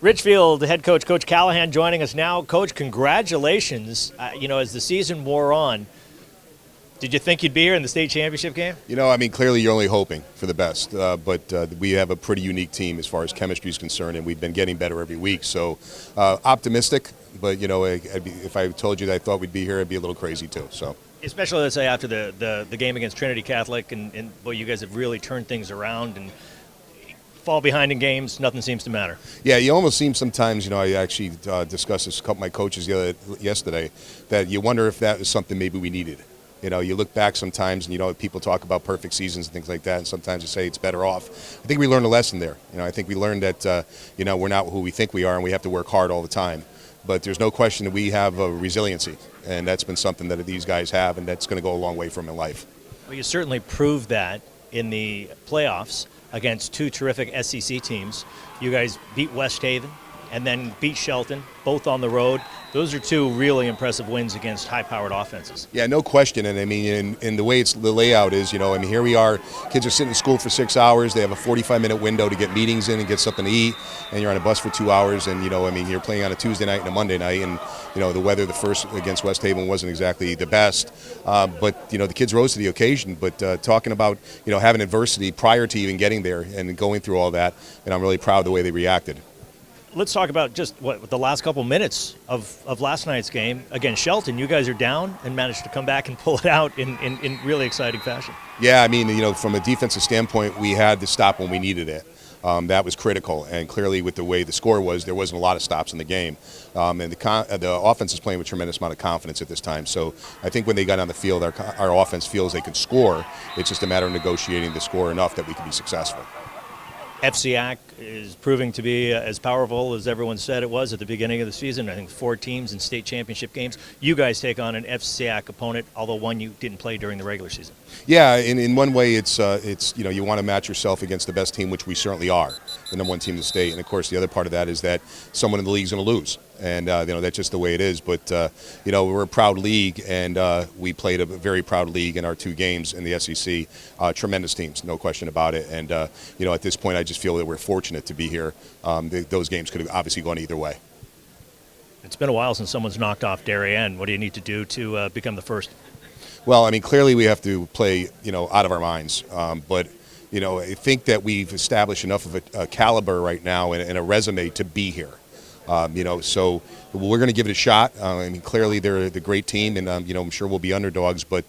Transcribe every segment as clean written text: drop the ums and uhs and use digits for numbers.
Ridgefield head coach, Coach Callahan, joining us now. Coach, congratulations. As the season wore on, did you think you'd be here in the state championship game? Clearly you're only hoping for the best, but we have a pretty unique team as far as chemistry is concerned, and we've been getting better every week. So optimistic, but, if I told you that I thought we'd be here, I'd be a little crazy too. So. Especially, let's say, after the game against Trinity Catholic, and boy, you guys have really turned things around and fall behind in games, nothing seems to matter. Yeah, you almost seem sometimes, I actually discussed this with a couple of my coaches yesterday, that you wonder if that was something maybe we needed. You look back sometimes and, people talk about perfect seasons and things like that, and sometimes you say it's better off. I think we learned a lesson there. I think we learned that, we're not who we think we are, and we have to work hard all the time. But there's no question that we have a resiliency, and that's been something that these guys have, and that's going to go a long way for them in life. Well, you certainly proved that in the playoffs against two terrific SEC teams. You guys beat West Haven and then beat Shelton, both on the road. Those are two really impressive wins against high-powered offenses. Yeah, no question. And in the way the layout is, here we are. Kids are sitting in school for 6 hours. They have a 45-minute window to get meetings in and get something to eat. And you're on a bus for 2 hours. And you're playing on a Tuesday night and a Monday night. And the weather, the first against West Haven wasn't exactly the best. But the kids rose to the occasion. But talking about having adversity prior to even getting there and going through all that, and I'm really proud of the way they reacted. Let's talk about just the last couple minutes of last night's game against Shelton. You guys are down and managed to come back and pull it out in really exciting fashion. Yeah, from a defensive standpoint, we had to stop when we needed it. That was critical, and clearly with the way the score was, there wasn't a lot of stops in the game. And the offense is playing with a tremendous amount of confidence at this time. So I think when they got on the field, our offense feels they can score. It's just a matter of negotiating the score enough that we can be successful. FCAC is proving to be as powerful as everyone said it was at the beginning of the season. I think 4 teams in state championship games. You guys take on an FCAC opponent, although one you didn't play during the regular season. Yeah, in one way, it's you want to match yourself against the best team, which we certainly are, the number 1 team in the state. And of course, the other part of that is that someone in the league is going to lose, and that's just the way it is. But we're a proud league, and we played a very proud league in our 2 games in the SEC. Tremendous teams, no question about it. And at this point, I just feel that we're fortunate to be here. Those games could have obviously gone either way. It's been a while since someone's knocked off Darien. What do you need to do to become the first? Well, clearly we have to play, out of our minds. But, I think that we've established enough of a caliber right now and a resume to be here. So we're going to give it a shot. Clearly they're the great team, and, I'm sure we'll be underdogs, but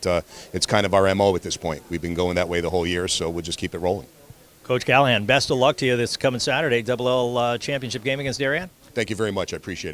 it's kind of our MO at this point. We've been going that way the whole year, so we'll just keep it rolling. Coach Callahan, best of luck to you this coming Saturday, Double L championship game against Darien. Thank you very much. I appreciate it.